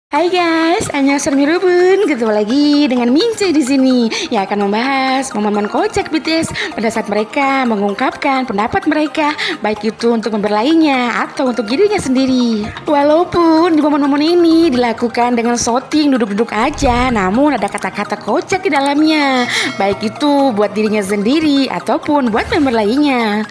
Hai guys, annyeonghaseyo mirubun. Ketemu lagi dengan Mince di sini yang akan membahas momen-momen kocak BTS pada saat mereka mengungkapkan pendapat mereka, baik itu untuk member lainnya atau untuk dirinya sendiri. Walaupun di momen-momen ini dilakukan dengan shooting duduk-duduk aja, namun ada kata-kata kocak di dalamnya, baik itu buat dirinya sendiri ataupun buat member lainnya.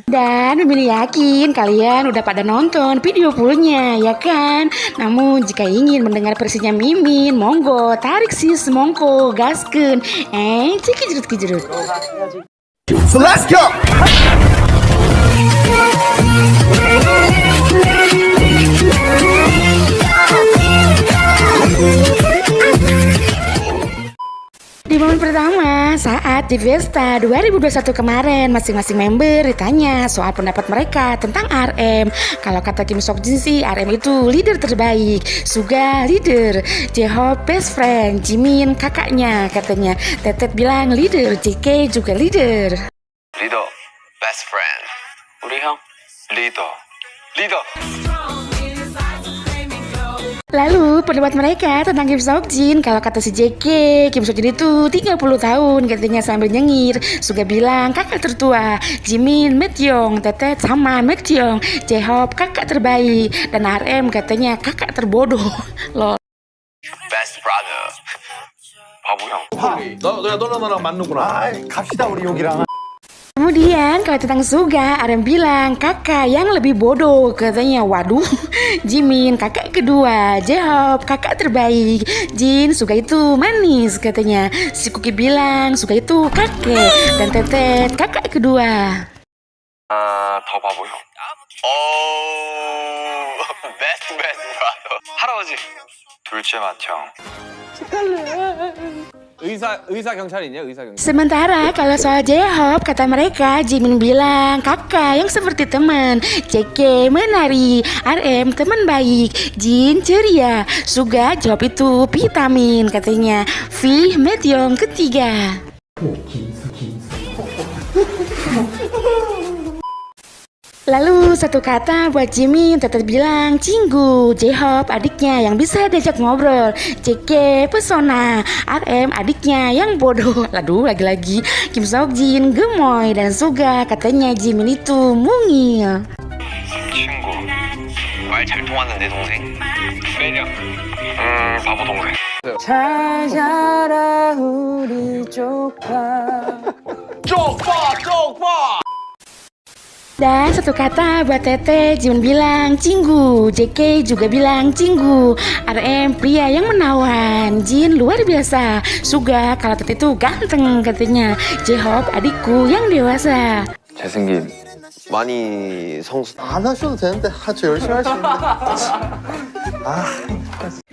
Dan Mimin yakin kalian udah pada nonton video fullnya, ya kan? Namun jika ingin mendengar versinya Mimin, monggo tarik si semongko gaskeun. Cikijerut. So let's go! Di momen pertama saat di Fiesta 2021 kemarin, masing-masing member ditanya soal pendapat mereka tentang RM. Kalau kata Kim Seokjin sih, RM itu leader terbaik, Suga leader, J-Hope best friend, Jimin kakaknya katanya, Tetet bilang leader, JK juga leader. 리더, best friend. 우리 형, 리더. Lalu pendapat mereka tentang Kim Seokjin, kalau kata si JK, Kim Seokjin itu 30 tahun katanya sambil nyengir. Suga bilang kakak tertua, Jimin, Meteong, Tetet sama Meteong, J-Hope kakak terbaik, dan RM katanya kakak terbodoh. Lol. Best brother. 바보 형. 너랑 맞는구나. 갑시다 우리 여기랑. Kemudian kalau tentang Suga, RM bilang kakak yang lebih bodoh katanya. Waduh, Jimin kakak kedua, J-Hope kakak terbaik, Jin Suga itu manis katanya. Si Cookie bilang Suga itu kakek, dan Tetet kakak kedua. 더 바보 형. best brother. 할아버지. 둘째 맏형. 의사 경찰 있냐? 의사 경찰. Sementara kalau soal J-Hope, kata mereka Jimin bilang kakak yang seperti teman, JK menari, RM teman baik, Jin ceria, Suga jawab itu vitamin katanya, V Meteong ketiga. Lalu satu kata buat Jimin, Tetet bilang Cinggu, J-Hope adiknya yang bisa diajak ngobrol, JK pesona, RM adiknya yang bodoh. Lalu lagi-lagi Kim Seokjin gemoy, dan Suga katanya Jimin itu mungil. 친구. 말 잘 통하는 내 동생. 매력. 바보 동생. 잘 자라 우리 쪽파. 쪽파. Dan satu kata buat Tete, Jimin bilang Cinggu, JK juga bilang Cinggu, RM pria yang menawan, Jin luar biasa, Suga kalau Tete itu ganteng katanya, J-Hope adikku yang dewasa. 잘생긴. 많이 성수. 안 하셔도 되는데 저 열심히 할 수 있는데.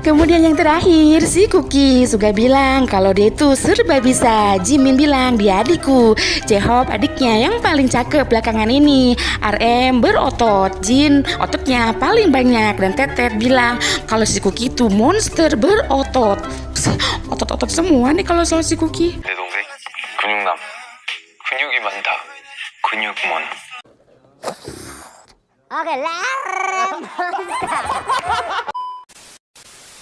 Kemudian yang terakhir si Cookie, Suga bilang kalau dia itu serba bisa, Jimin bilang dia adikku, J-Hope adiknya yang paling cakep belakangan ini, RM berotot, Jin ototnya paling banyak, dan Tetet bilang kalau si Cookie itu monster berotot. Otot-otot semua nih kalau soal si Cookie. 내 동생. 근육남. 근육이 많다. 근육몬.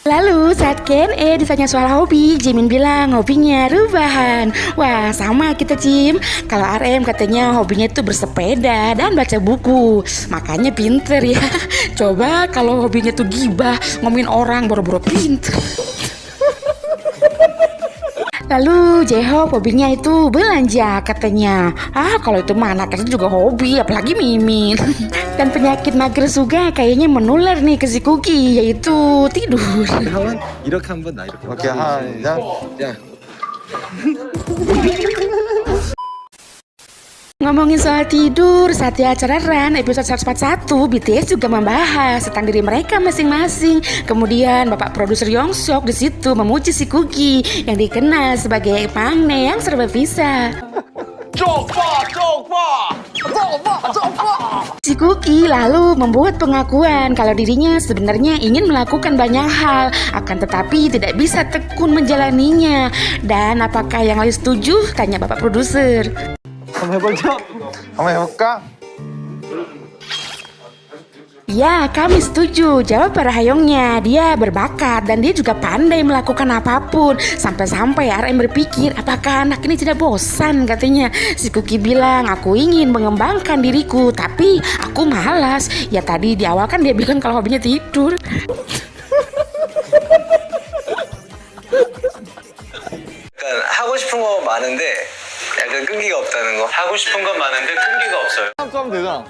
Lalu saat Q&A ditanya soal hobi, Jimin bilang hobinya rebahan. Wah sama kita Jim. Kalau RM katanya hobinya itu bersepeda dan baca buku, makanya pinter ya. Coba kalau hobinya tuh gibah, ngomongin orang, boro-boro pinter. Lalu J-Hope hobinya itu belanja katanya. Kalau itu mah anak kecil juga hobi, apalagi Mimin. Dan penyakit mager Suga kayaknya menular nih ke si Cookie, yaitu tidur. 이렇게 한번 나 이렇게. 오케이 하나. 야. Ngomongin soal tidur, saat di acara Run episode 141, BTS juga membahas tentang diri mereka masing-masing. Kemudian bapak produser Yongsuk di situ memuji si Cookie yang dikenal sebagai Pangne yang serba bisa. Si Cookie lalu membuat pengakuan kalau dirinya sebenarnya ingin melakukan banyak hal, akan tetapi tidak bisa tekun menjalaninya. Dan apakah yang lain setuju? Tanya bapak produser. 한번 해볼까? Ya, kami setuju. Jawab para hayongnya. Dia berbakat dan dia juga pandai melakukan apapun. Sampai-sampai RM berpikir, apakah anak ini tidak bosan katanya. Si Cookie bilang, aku ingin mengembangkan diriku, tapi aku malas. Ya tadi di awal kan dia bilang kalau hobinya tidur. 약간 하고 싶은 거 많은데 약간 끈기가 없다는 거. 하고 싶은 건 많은데 끈기가 없어요. 싸움 되잖아.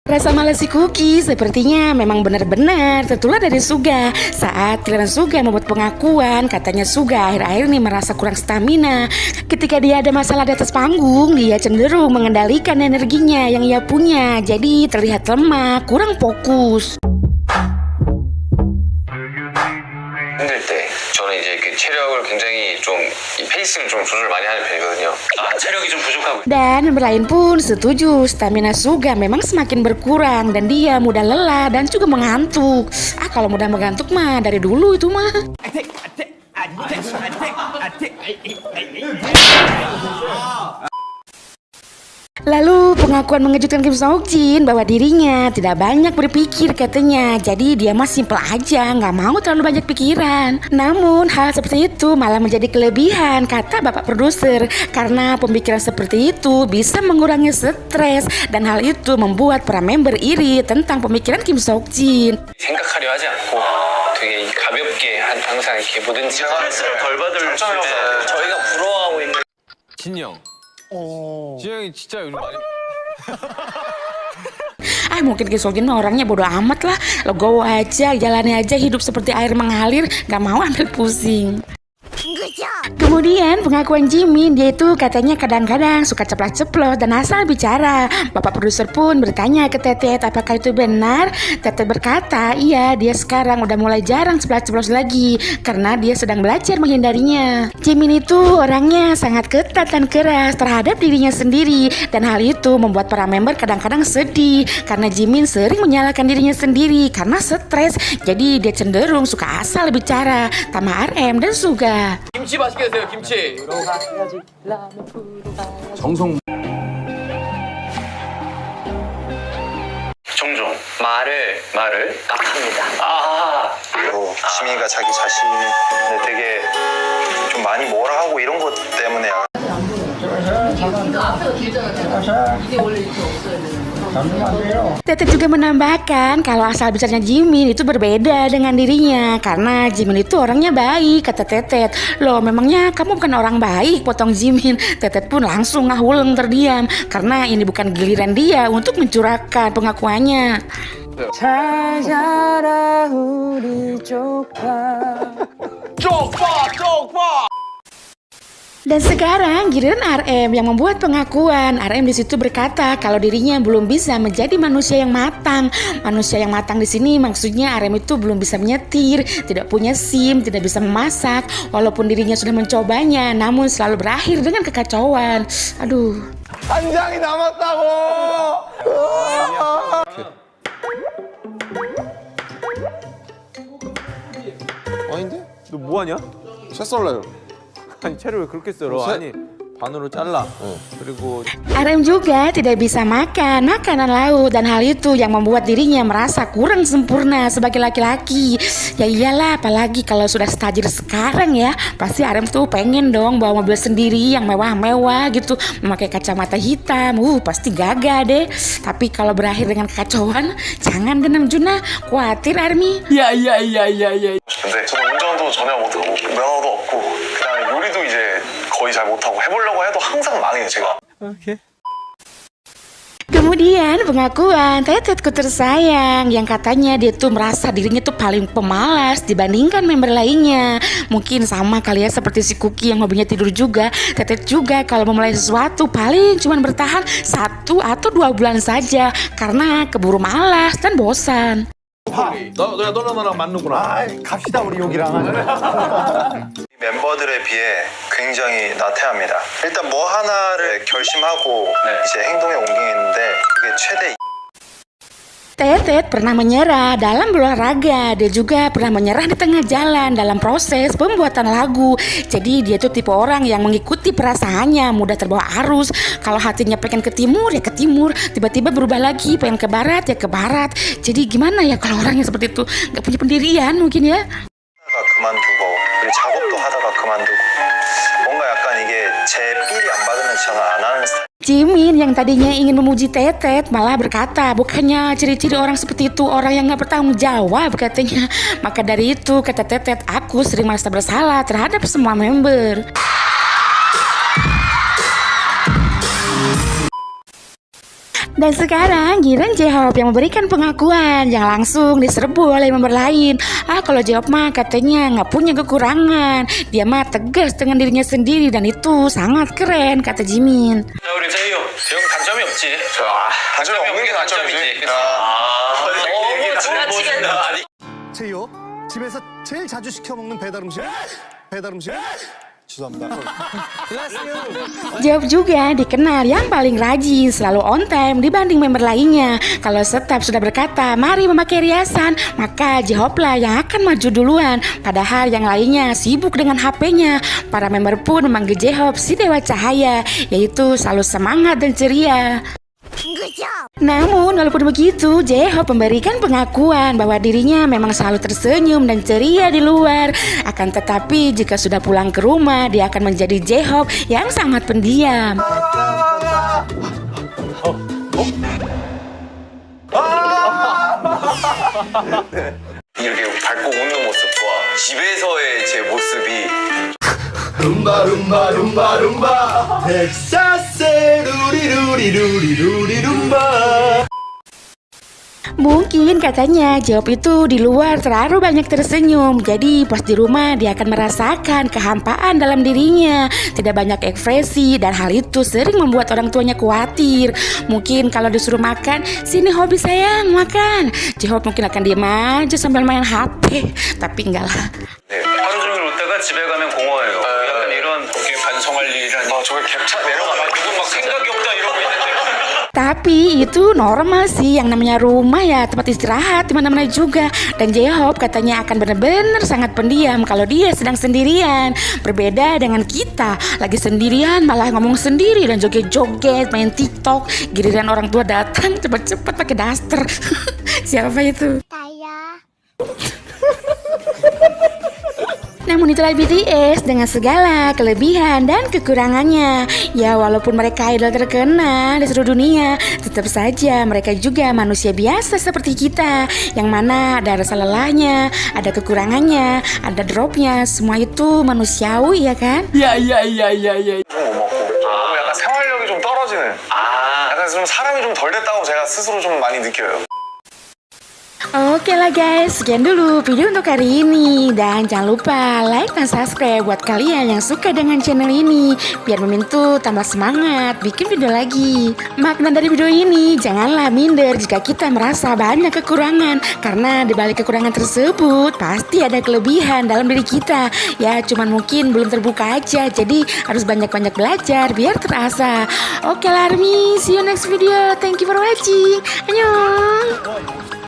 Rasa malas si Cookie sepertinya memang benar-benar tertular dari Suga. Saat giliran Suga membuat pengakuan, katanya Suga akhir-akhir ini merasa kurang stamina. Ketika dia ada masalah di atas panggung, dia cenderung mengendalikan energinya yang ia punya. Jadi terlihat lemah, kurang fokus. 힘들 때 저는 이제 그 체력을 굉장히 좀 이 페이스를 좀 조절 많이 하는 편이거든요. 아 체력이 좀 부족하고. Dan member lain pun setuju, stamina Suga memang semakin berkurang dan dia mudah lelah dan juga mengantuk. Kalau mudah mengantuk mah dari dulu itu mah. Lalu pengakuan mengejutkan Kim Seok Jin bahwa dirinya tidak banyak berpikir katanya. Jadi dia mah simpel aja, nggak mau terlalu banyak pikiran. Namun hal seperti itu malah menjadi kelebihan kata bapak produser. Karena pemikiran seperti itu bisa mengurangi stres. Dan hal itu membuat para member iri tentang pemikiran Kim Seok Jin. 생각하려 하지 않고 되게 가볍게 항상 이렇게 뭐든지 스트레스를 덜 받을 수 있는 저희가 부러워하고 있는 진영. 진영이 진짜 요즘 많이. Mungkin Kim Seok Jin mah orangnya bodo amat lah. Legowo aja, jalani aja hidup seperti air mengalir, gak mau ambil pusing. Kemudian pengakuan Jimin, dia itu katanya kadang-kadang suka ceplas-ceplos dan asal bicara. Bapak produser pun bertanya ke Tetet apakah itu benar. Tetet berkata, iya dia sekarang udah mulai jarang ceplas-ceplos lagi karena dia sedang belajar menghindarinya. Jimin itu orangnya sangat ketat dan keras terhadap dirinya sendiri. Dan hal itu membuat para member kadang-kadang sedih karena Jimin sering menyalahkan dirinya sendiri karena stres. Jadi dia cenderung suka asal bicara, tambah RM dan Suga. 김치 맛있게 드세요. 김치. 정성. 종종 말을 막 합니다. 지민이가 자기 자신을 되게 좀 많이 뭐라 하고 이런 것 때문에 Tetet juga menambahkan kalau asal bicaranya Jimin itu berbeda dengan dirinya. Karena Jimin itu orangnya baik, kata Tetet. Loh memangnya kamu bukan orang baik, potong Jimin. Tetet pun langsung ngahuleng terdiam. Karena ini bukan giliran dia untuk mencurahkan pengakuannya. 찾아라 우리 쪽파. Dan sekarang giliran RM yang membuat pengakuan. RM di situ berkata kalau dirinya belum bisa menjadi manusia yang matang. Manusia yang matang di sini maksudnya RM itu belum bisa menyetir, tidak punya SIM, tidak bisa memasak. Walaupun dirinya sudah mencobanya, namun selalu berakhir dengan kekacauan. Aduh. 한 장이 남았다고. 아닌데? 너 뭐하냐? 채 썰어요. 아니 채를 왜 그렇게 썰어? 아니 반으로 잘라. 그리고 RM juga tidak bisa makan makanan laut dan hal itu yang membuat dirinya merasa kurang sempurna sebagai laki-laki. Ya iyalah, apalagi kalau sudah setajir sekarang ya, pasti RM tuh pengen dong bawa mobil sendiri yang mewah-mewah gitu, memakai kacamata hitam. Pasti gagah deh. Tapi kalau berakhir dengan kekacauan, jangan denam Juna, khawatir Army. 근데 저는 운전도 전혀 못하고 면허도 없고 그다음에 요리도 이제 거의 잘 못하고 해보려고 해도 항상 망해요 제가. Kemudian pengakuan Tetetku tersayang yang katanya dia tuh merasa dirinya tuh paling pemalas dibandingkan member lainnya. Mungkin sama kali ya seperti si Cookie yang hobinya tidur juga. Tetet juga kalau memulai sesuatu paling cuma bertahan 1 atau 2 bulan saja karena keburu malas dan bosan. 너랑 나랑 맞는구나. 갑시다 우리 여기랑. 멤버들에 비해 굉장히 나태합니다. 일단 뭐 하나를 결심하고 이제 행동에 옮기는데 그게 최대 Tetet pernah menyerah dalam berolahraga. Dia juga pernah menyerah di tengah jalan dalam proses pembuatan lagu. Jadi dia tuh tipe orang yang mengikuti perasaannya, mudah terbawa arus. Kalau hatinya pengen ke timur ya ke timur, tiba-tiba berubah lagi pengen ke barat ya ke barat. Jadi gimana ya kalau orangnya seperti itu, nggak punya pendirian mungkin ya. 그만두고 그리고 작업도 하다가 그만두고 뭔가 약간 이게 제 필이 안 받으면 저는 안 하는 스타일. Jimin yang tadinya ingin memuji Tetet malah berkata, bukannya ciri-ciri orang seperti itu orang yang gak bertanggung jawab katanya. Maka dari itu kata Tetet, aku sering merasa bersalah terhadap semua member. Dan sekarang giliran J-Hope yang memberikan pengakuan yang langsung diserbu oleh member lain. Kalau J-Hope mah katanya nggak punya kekurangan, dia mah tegas dengan dirinya sendiri dan itu sangat keren kata Jimin. 자, 우리 세이요. 형 단점이 없지. 단점이 없는 게 단점이지. 너무 지나치게 아니. 제이요? 집에서 제일 자주 시켜 먹는 배달 음식? 죄송합니다. J-Hope juga dikenal yang paling rajin, selalu on time dibanding member lainnya. Kalau Step sudah berkata mari memakai riasan, maka J-Hope lah yang akan maju duluan. Padahal yang lainnya sibuk dengan HP-nya. Para member pun memanggil J-Hope si Dewa Cahaya, yaitu selalu semangat dan ceria. Namun walaupun begitu, J-Hope memberikan pengakuan bahwa dirinya memang selalu tersenyum dan ceria di luar. Akan tetapi jika sudah pulang ke rumah, dia akan menjadi J-Hope yang sangat pendiam. 이렇게 밝고 웃는 모습과 집에서의 제 모습이 룸바 텍사스의 루리 룸바. Mungkin katanya J-Hope itu di luar terlalu banyak tersenyum. Jadi pas di rumah dia akan merasakan kehampaan dalam dirinya, tidak banyak ekspresi, dan hal itu sering membuat orang tuanya khawatir. Mungkin kalau disuruh makan, sini Hobi sayang makan, J-Hope mungkin akan diam aja sambil main HP. Tapi enggak lah. 네, 하루 종일 웃다가 집에 가면 공허해요. 약간 이런 되게 반성할 일이라니. 저기 갭차 내려가다 지금 막 생각이 없다 이러고 있는데. Tapi itu normal sih, yang namanya rumah ya tempat istirahat di mana-mana juga. Dan J-Hope katanya akan benar-benar sangat pendiam kalau dia sedang sendirian. Berbeda dengan kita, lagi sendirian malah ngomong sendiri dan joget-joget, main TikTok. Giliran orang tua datang cepet-cepet pakai daster. Siapa itu? Namun itulah BTS dengan segala kelebihan dan kekurangannya. Ya walaupun mereka idol terkenal di seluruh dunia, tetap saja mereka juga manusia biasa seperti kita. Yang mana ada rasa lelahnya, ada kekurangannya, ada dropnya. Semua itu manusiawi ya kan? 너무 약간 생활력이 좀 떨어지는. 약간 좀 사람이 좀 덜 됐다고 제가 스스로 좀 많이 느껴요. Oke lah guys, sekian dulu video untuk hari ini. Dan jangan lupa like dan subscribe buat kalian yang suka dengan channel ini, biar Mimin tuh tambah semangat bikin video lagi. Makna dari video ini, janganlah minder jika kita merasa banyak kekurangan, karena di balik kekurangan tersebut pasti ada kelebihan dalam diri kita. Ya cuman mungkin belum terbuka aja, jadi harus banyak-banyak belajar biar terasa. Oke lah Army, see you next video. Thank you for watching. Annyeong.